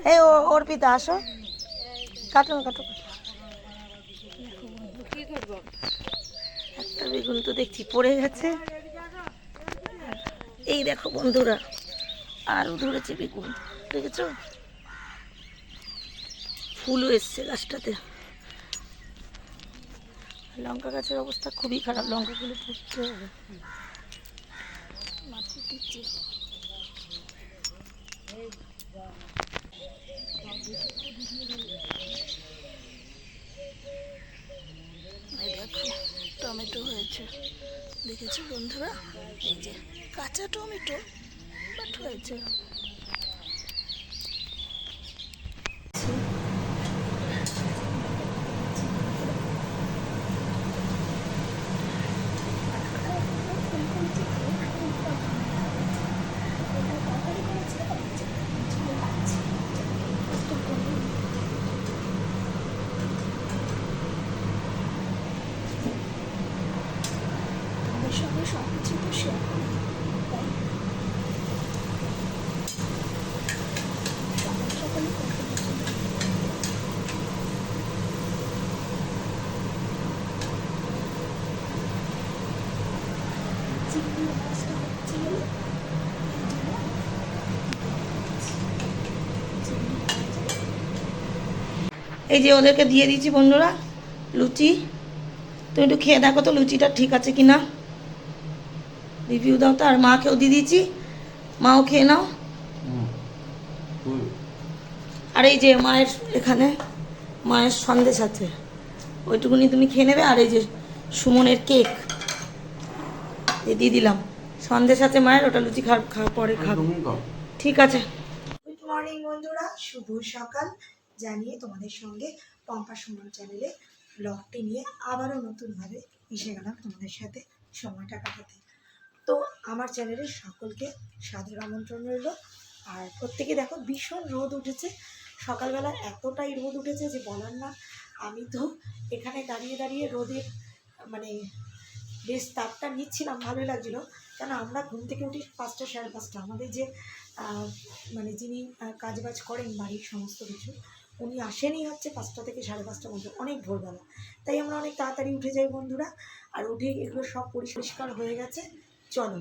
এই অর্পিতা আসো, কাটো কাটো। একটা বেগুন তো দেখছি পড়ে গেছে। এই দেখো বন্ধুরা, আরও ধরেছে বেগুন, দেখেছো? ফুলও এসছে গাছটাতে। লঙ্কা গাছের অবস্থা খুবই খারাপ, লঙ্কাগুলো তুলতে হবে। মাটি দিচ্ছি। এই দেখো টমেটো হয়েছে, দেখেছো বন্ধুরা? এই যে কাঁচা টমেটো, বাট হয়েছে। সঙ্গে সব কিছু তো শেয়ার করি, তাই সকাল সকালে করতে হচ্ছে। চিংড়ি মাছটা হচ্ছে এই যে ওদেরকে দিয়ে দিয়েছি বন্ধুরা লুচি। তুমি একটু খেয়ে দেখো তো লুচিটা ঠিক আছে কি না, রিভিউ দাও তো। আর মাকেও দিয়ে দিয়েছি, মাও খেয়ে নাও। আর এই যে মায়ের এখানে মায়ের সন্দেশ আছে, ওইটুকুনি তুমি খেয়ে নেবে। আর এই যে সুমনের কেক দিয়ে দিলাম, সন্দেশ আছে মায়ের, ওটা লুচি খাওয়ার পরে খাবে। ঠিক আছে। গুড মর্নিং বন্ধুরা, শুভ সকাল জানিয়ে তোমাদের সঙ্গে পম্পা সুমন চ্যানেলে ব্লগটি নিয়ে আবারও নতুনভাবে এসে গেলাম তোমাদের সাথে সময়টা কাটাতে। তো আমার চ্যানেলের সকলকে সাদর আমন্ত্রণ রইল। আর প্রত্যেকে দেখো ভীষণ রোদ উঠেছে, সকালবেলা এতটাই রোদ উঠেছে যে বলার না। আমি তো এখানে দাঁড়িয়ে দাঁড়িয়ে রোদের মানে বেশ তাপটা নিচ্ছিলাম, ভালোই লাগছিল। কেন আমরা ঘুম থেকে উঠি 5টা 5:30। আমাদের যে মানে যিনি কাজবাজ করেন বাড়ির সমস্ত কিছু, উনি আসেনই হচ্ছে 5টা থেকে 5:30 মধ্যে, অনেক ভোরবেলা। তাই আমরা অনেক তাড়াতাড়ি উঠে যাই বন্ধুরা। আর উঠে এগুলো সব পরিষ্কার হয়ে গেছে। চলো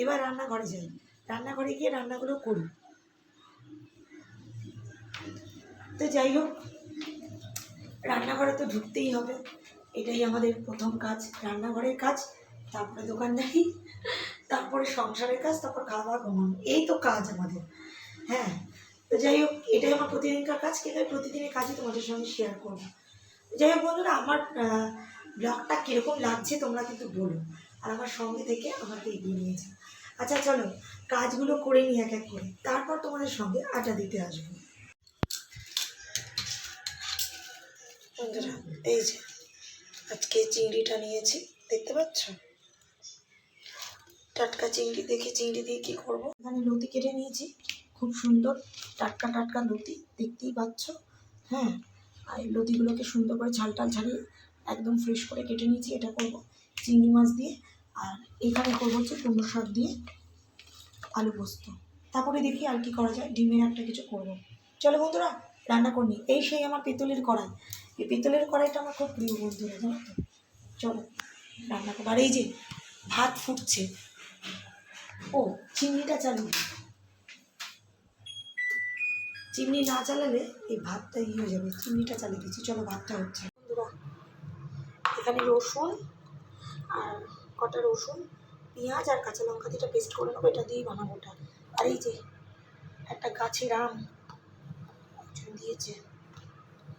এবার রান্নাঘরে যাই, রান্নাঘরে গিয়ে রান্নাগুলো করি। তো যাই হোক, রান্নাঘরে তো ঢুকতেই হবে, এটাই আমাদের প্রথম কাজ, রান্নাঘরের কাজ। তারপরে দোকানদারি, তারপরে সংসারের কাজ, তারপর খাওয়া দাওয়া ঘুমানো, এই তো কাজ আমাদের। হ্যাঁ, তো যাই হোক, এটাই আমার প্রতিদিনকার কাজ, কিন্তু প্রতিদিনের কাজই তোমাদের সঙ্গে শেয়ার করবো। যাই হোক বন্ধুরা, আমার ব্লগটা কীরকম লাগছে তোমরা কিন্তু বলো, আর আমার সঙ্গে থেকে আমাকে এগিয়ে নিয়েছে। আচ্ছা চলো কাজগুলো করে নিই এক এক করে, তারপর তোমাদের সঙ্গে আড্ডা দিতে আসবো। বন্ধুরা এই যে আজকে চিংড়িটা নিয়েছি, দেখতে পাচ্ছ, টাটকা চিংড়ি। দেখি চিংড়ি দিয়ে কী করবো। এখানে লতি কেটে নিয়েছি, খুব সুন্দর টাটকা টাটকা লতি, দেখতেই পাচ্ছ। হ্যাঁ, আর এই লতিগুলোকে সুন্দর করে ঝাল টাল ছাড়িয়ে একদম ফ্রেশ করে কেটে নিয়েছি। এটা করবো চিংড়ি মাছ দিয়ে, আর এখানে করবো হচ্ছে কুমড়ো শাক দিয়ে আলু পোস্ত। তারপরে দেখি আর কি করা যায়, ডিমের একটা কিছু করবো। চলো বন্ধুরা রান্না করি। এই সেই আমার পিতলের কড়াই, এই পিতলের কড়াইটা আমার খুব প্রিয় বন্ধুরা, জানো তো। চলো রান্না করবো। আর এই যে ভাত ফুটছে, ও চিমনিটা চালিয়ে, চিমনি না চালালে এই ভাতটা হয়ে যাবে। চিমনিটা চালিয়ে দিচ্ছি, চলো ভাতটা হচ্ছে। বন্ধুরা এখানে রসুন আর কটা রসুন, পেঁয়াজ আর কাঁচা লঙ্কা দিয়ে পেস্ট করে নেবো, এটা দিয়েই বানাবো ওটা। আর এই যে একটা গাছের আম দিয়েছে,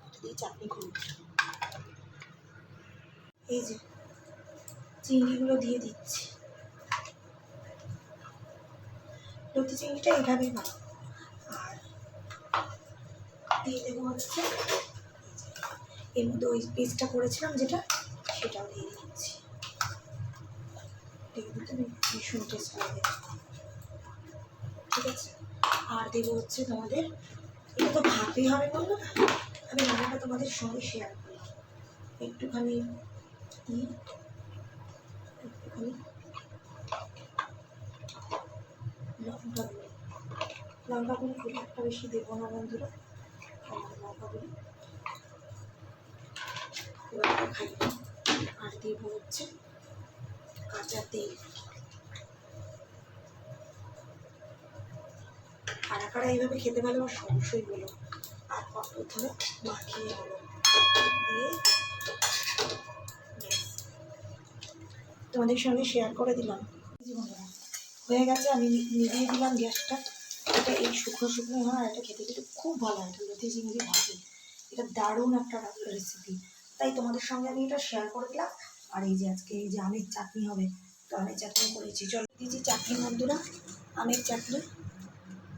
এটা দিয়ে চাটনি করবো। এই যে চিংড়িগুলো দিয়ে দিচ্ছি, লতি চিংড়িটা এইভাবেই বানাবো। আর দিয়ে দেবো হচ্ছে এর মধ্যে ওই পেস্টটা করেছিলাম যেটা, সেটাও দিয়ে দিচ্ছি। ভীষণ টেস্ট লাগে, ঠিক আছে। আর দেবো হচ্ছে তোমাদের, এটা তো ভাতেই হবে বন্ধুরা, আমি রান্নাটা তোমাদের সঙ্গে শেয়ার করলাম। একটুখানি দিই, একটুখানি লঙ্কা দিই, লঙ্কাগুলো খুব একটা বেশি দেবো না বন্ধুরা, লঙ্কাগুলো লঙ্কা খাই। আর দেবো হচ্ছে কাঁচা তেল। কারা কারা এইভাবে খেতে ভালোবাসো অবশ্যই বলো। আর প্রথমে মাখিয়ে হলো দিয়ে তোমাদের সঙ্গে শেয়ার করে দিলাম। হয়ে গেছে, আমি নিভিয়ে দিলাম গ্যাসটা। এটা এই শুকনো শুকনো হয়, এটা খেতে খেতে খুব ভালো হয়। এটা লোধি চিংড়ি ভাজি, এটা দারুণ একটা রেসিপি, তাই তোমাদের সঙ্গে আমি এটা শেয়ার করে দিলাম। আর এই যে আজকে এই যে আমের চাটনি হবে, তো আমের চাটনি করেছি। চলো দিয়েছি চাটনি বন্ধুরা, আমের চাটনি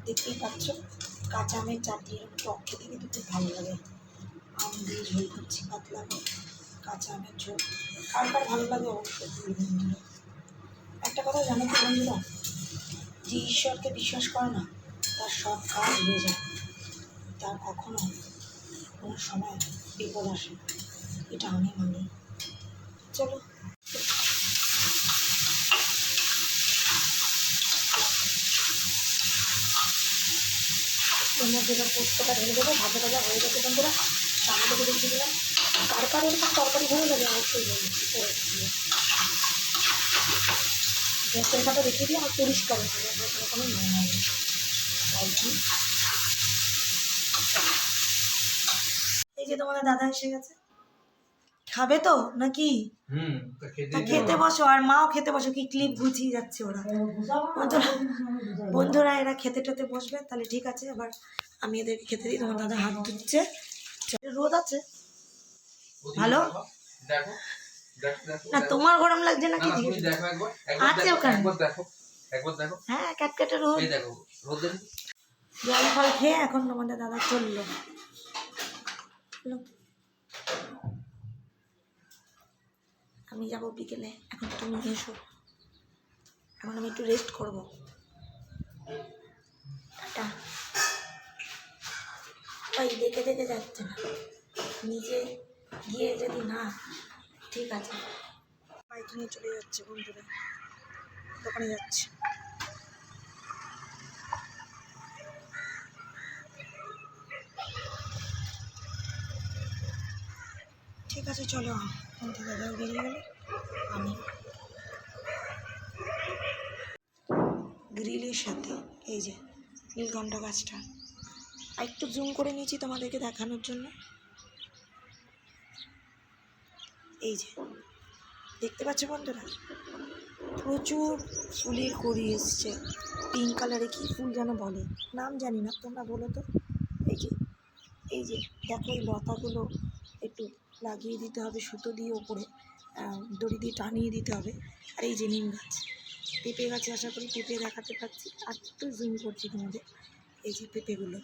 দেখতেই পাচ্ছ, কাঁচা আমের চাটনি। এরকম টক খেতে কিন্তু খুব ভালো লাগে। আম দিয়ে ঝোল করছি, পাতলা কাঁচা আমের ঝোল। কার কার ভালো লাগে অবশ্যই বন্ধুরা। একটা কথা জানো তো বন্ধুরা, যে ঈশ্বরকে বিশ্বাস করে না তার সব কাজ হয়ে যায়, তার কখনো কোনো সময় বিপদ আসে, এটা আমি মানি। চলো তোমার যেটা পোস্তটা ঢেলে দেবো, ভাজা ভাজা হয়ে গেছে বন্ধুরা, সামনে থেকে দেখিয়ে দিলাম। কার কার এরকম তরকারি ভালো লাগে অবশ্যই বলছি করে দিয়ে গ্যাসের কাটা দেখিয়ে দিই। আমার পরিষ্কার হয়ে যাবে, কোনো নোংরা নেই। এই যে তোমাদের দাদা এসে গেছে, খাবে তো নাকি? খেতে বসো, আর মাও খেতে বসো। কি ক্লিপ গুছিয়ে যাচ্ছে ওরা। বন্ধুরা এরা খেতে টেতে বসবে, তাহলে ঠিক আছে। আবার আমি এদের খেতে দিই। তোমার দাদা হাত ধুচ্ছে, রোদ আছে ভালো না? তোমার গরম লাগছে নাকি? আছে ওখানে, হ্যাঁ ক্যাটকেটে রোদ। জল ফল খেয়ে এখন তোমাদের দাদা চললো। আমি যাবো বিকেলে, এখন তুমি এসো, এখন আমি একটু রেস্ট করবো। টাটা। ভাই দেখে দেখে যাচ্ছে না, নিজে গিয়ে যদি না ঠিক আছে। বাইক নিয়ে চলে যাচ্ছে বন্ধুরা, দোকানে যাচ্ছে। ঠিক আছে চলো, বন্ধু দাদাও বেরিয়ে গেল। আমি গ্রিলের সাথে এই যে নীলকণ্ঠ গাছটা একটু জুম করে নিয়েছি তোমাদেরকে দেখানোর জন্য। এই যে দেখতে পাচ্ছ বন্ধুরা, প্রচুর ফুলের কড়ি এসছে। পিঙ্ক কালারে কি ফুল যেন বলে, নাম জানি না, তোমরা বলো তো। এই যে এই যে দেখো, এই লতাগুলো একটু লাগিয়ে দিতে হবে সুতো দিয়ে, ওপরে দড়ি দিয়ে টানিয়ে দিতে হবে। আর এই যে নিম গাছ, পেঁপে গাছে আশা করি পেঁপে দেখাতে পাচ্ছি। আর একটু জুম করছি তোমাদের, এই যে পেঁপেগুলো,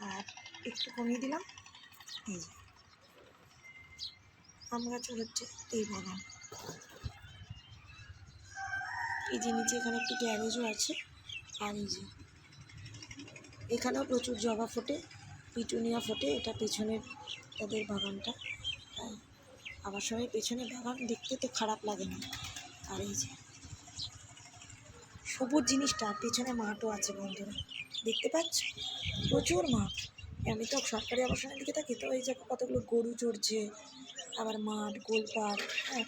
আর একটু কমিয়ে দিলাম। এই যে আম গাছও হচ্ছে এই বাগান। এই যে নিচে এখানে একটু গ্যারেজও আছে। আর এই যে এখানেও প্রচুর জবা ফোটে, পিটুনিয়া ফোটে। এটা পেছনের তাদের বাগানটা, আবার সবাই পেছনে বাগান দেখতে তো খারাপ লাগে না। আর এই যে সবুজ জিনিসটা, পেছনে মাঠও আছে বন্ধুরা, দেখতে পাচ্ছ প্রচুর মাঠ। আমি তো সরকারি আবাসনের দিকে থাকি, তো এই যে কতগুলো গরু চড়ছে, আবার মাঠ গোলপাড়, হ্যাঁ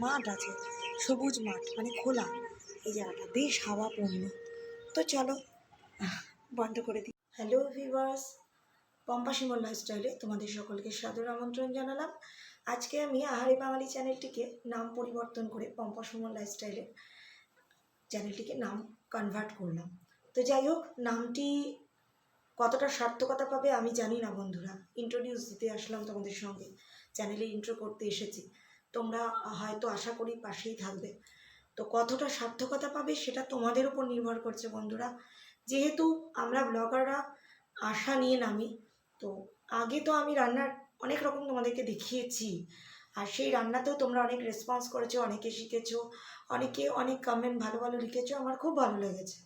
মাঠ আছে, সবুজ মাঠ মানে খোলা। এই জায়গাটা বেশ হাওয়াপূর্ণ। তো চলো বন্ধ করে দিই। হ্যালো ভিউয়ার্স, পম্পা শিমল লাইফস্টাইলে তোমাদের সকলকে সাদর আমন্ত্রণ জানালাম। আজকে আমি আহারি বাঙালি চ্যানেলটিকে নাম পরিবর্তন করে পম্পা শিমল লাইফস্টাইলে চ্যানেলটিকে নাম কনভার্ট করলাম। তো যাই হোক, নামটি কতটা সার্থকতা পাবে আমি জানি না বন্ধুরা। ইন্ট্রোডিউস দিতে আসলাম তোমাদের সঙ্গে, চ্যানেলে ইন্ট্রো করতে এসেছি। তোমরা হয়তো আশা করি পাশেই থাকবে। তো কতটা সার্থকতা পাবে সেটা তোমাদের উপর নির্ভর করছে বন্ধুরা। যেহেতু আমরা ব্লগাররা আশা নিয়ে নামি, তো আগে তো আমি রান্নার অনেক রকম তোমাদেরকে দেখিয়েছি, আর সেই রান্নাতেও তোমরা অনেক রেসপন্স করেছো, অনেকে শিখেছো, অনেকে অনেক কমেন্ট ভালো ভালো লিখেছো, আমার খুব ভালো লেগেছে।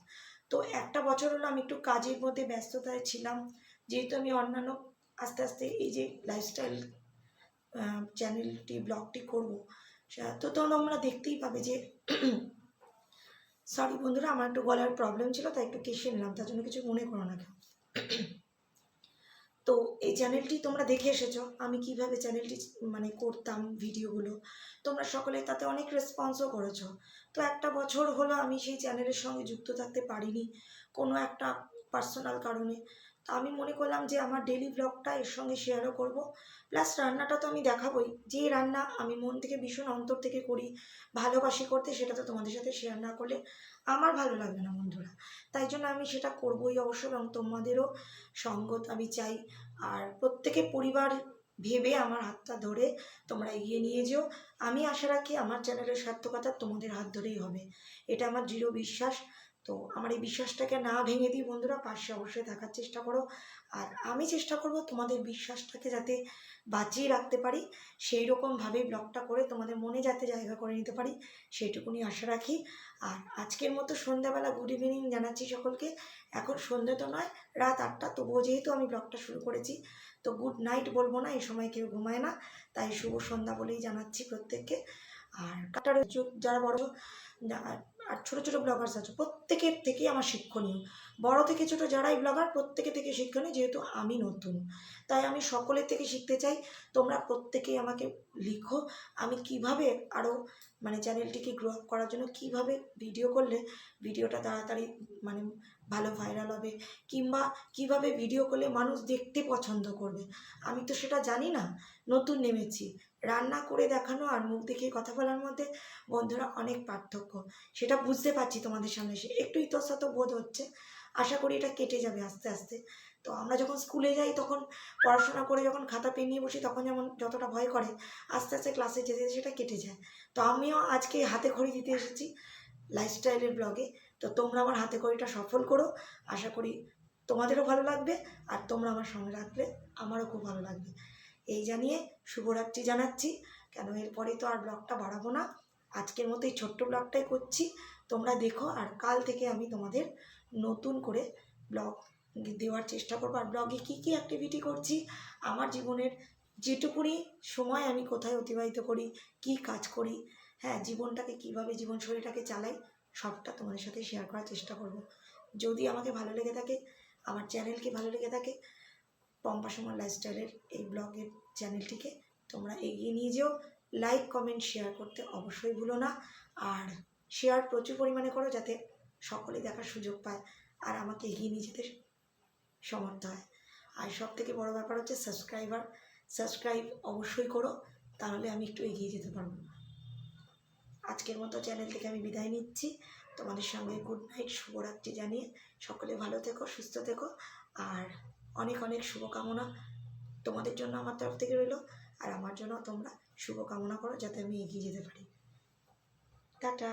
তো একটা বছর হলো আমি একটু কাজের মধ্যে ব্যস্ততায় ছিলাম, যেহেতু আমি অন্যান্য আস্তে আস্তে এই যে লাইফস্টাইল চ্যানেলটি ব্লগটি করবো, তো তোমরা দেখতেই পাবে যে সরি বন্ধুরা, আমার একটু গলার প্রবলেম ছিল, তাই একটু কেশে নিলাম, তার জন্য কিছু মনে করো না কেউ। তো এই চ্যানেলটি তোমরা দেখে এসেছো আমি কিভাবে চ্যানেলটি মানে করতাম ভিডিওগুলো, তোমরা সকলে তাতে অনেক রেসপন্সও করেছো। তো একটা বছর হলো আমি সেই চ্যানেলের সঙ্গে যুক্ত থাকতে পারিনি কোনো একটা পার্সোনাল কারণে। তো আমি মনে করলাম যে আমার ডেলি ব্লগটা এর সঙ্গে শেয়ারও করব, প্লাস রান্নাটা তো আমি দেখাবই, যে রান্না আমি মন থেকে ভীষণ অন্তর থেকে করি, ভালোবাসি করতে, সেটা তো তোমাদের সাথে শেয়ার না করলে আমার ভালো লাগবে না বন্ধুরা। তাই জন্য আমি সেটা করবই অবশ্য, এবং তোমাদেরও সঙ্গত আমি চাই। আর প্রত্যেকে পরিবার ভেবে আমার হাতটা ধরে তোমরা এগিয়ে নিয়ে যেও। আমি আশা রাখি আমার চ্যানেলের সার্থকতা তোমাদের হাত ধরেই হবে, এটা আমার দৃঢ় বিশ্বাস। তো আমার এই বিশ্বাসটাকে না ভেঙে দিই বন্ধুরা, পাশে অবশ্যই থাকার চেষ্টা করো। আর আমি চেষ্টা করব তোমাদের বিশ্বাসটাকে যাতে বাঁচিয়ে রাখতে পারি, সেই রকমভাবেই ব্লগটা করে তোমাদের মনে যাতে জায়গা করে নিতে পারি, সেইটুকুনি আশা রাখি। আর আজকের মতো সন্ধ্যাবেলা গুড ইভিনিং জানাচ্ছি সকলকে। এখন সন্ধ্যে তো নয়, রাত 8টা, তবুও যেহেতু আমি ব্লগটা শুরু করেছি, তো গুড নাইট বলবো না, এই সময় কেউ ঘুমায় না, তাই শুভ সন্ধ্যা বলেই জানাচ্ছি প্রত্যেককে। আর কাটার যারা বড় আর ছোটো ছোটো ব্লগার্স আছে, প্রত্যেকের থেকেই আমার শিক্ষণীয়, বড় থেকে ছোট যারাই ব্লগার প্রত্যেকের থেকে শিক্ষণীয়, যেহেতু আমি নতুন তাই আমি সকলের থেকে শিখতে চাই। তোমরা প্রত্যেকেই আমাকে লিখো আমি কিভাবে আরও মানে চ্যানেলটিকে গ্রো আপ করার জন্য কীভাবে ভিডিও করলে ভিডিওটা তাড়াতাড়ি মানে ভালো ভাইরাল হবে, কিংবা কিভাবে ভিডিও করলে মানুষ দেখতে পছন্দ করবে। আমি তো সেটা জানি না, নতুন নেমেছি। রান্না করে দেখানো আর মুখ দেখিয়ে কথা বলার মধ্যে বন্ধুরা অনেক পার্থক্য, সেটা বুঝতে পারছি তোমাদের সামনে এসে, একটু ইতস্তত বোধ হচ্ছে। আশা করি এটা কেটে যাবে আস্তে আস্তে। তো আমরা যখন স্কুলে যাই তখন পড়াশোনা করে যখন খাতা পেন নিয়ে বসি তখন যেমন যতটা ভয় করে, আস্তে আস্তে ক্লাসে যেতে যেতে সেটা কেটে যায়। তো আমিও আজকে হাতে খড়ি দিতে এসেছি লাইফস্টাইলের ব্লগে। তো তোমরা আমার হাতে খড়িটা সফল করো, আশা করি তোমাদেরও ভালো লাগবে, আর তোমরা আমার সঙ্গে রাখলে আমারও খুব ভালো লাগবে। এই জানিয়ে শুভরাত্রি জানাচ্ছি, কেন এরপরে তো আর ব্লগটা বাড়াবো না, আজকের মতো এই ছোট্ট ব্লগটাই করছি, তোমরা দেখো। আর কাল থেকে আমি তোমাদের নতুন করে ব্লগ দেওয়ার চেষ্টা করবো, আর ব্লগে কী কী অ্যাক্টিভিটি করছি, আমার জীবনের যেটুকুনি সময় আমি কোথায় অতিবাহিত করি, কি কাজ করি, হ্যাঁ জীবনটাকে কীভাবে জীবনশৈলীটাকে চালাই, সবটা তোমাদের সাথে শেয়ার করার চেষ্টা করব। যদি আমাকে ভালো লেগে থাকে, আমার চ্যানেলকে ভালো লেগে থাকে, পম্পা সুমন লাইফস্টাইলের এই ব্লগের চ্যানেলটিকে তোমরা এগিয়ে নিয়ে যেও। লাইক কমেন্ট শেয়ার করতে অবশ্যই ভুলো না, আর শেয়ার প্রচুর পরিমাণে করো যাতে সকলে দেখার সুযোগ পায় আর আমাকে এগিয়ে নিয়ে যেতে সমর্থ হয়। আর সব থেকে বড়ো ব্যাপার হচ্ছে সাবস্ক্রাইব অবশ্যই করো, তাহলে আমি একটু এগিয়ে যেতে পারবো। আজকের মতো চ্যানেল থেকে আমি বিদায় নিচ্ছি, তোমাদের সঙ্গে গুড নাইট শুভরাত্রি জানিয়ে সকলে ভালো থেকো, সুস্থ থেকো, আর অনেক অনেক শুভকামনা তোমাদের জন্য আমার তরফ থেকে রইল, আর আমার জন্য তোমরা শুভকামনা করো যাতে আমি এগিয়ে যেতে পারি। টাটা।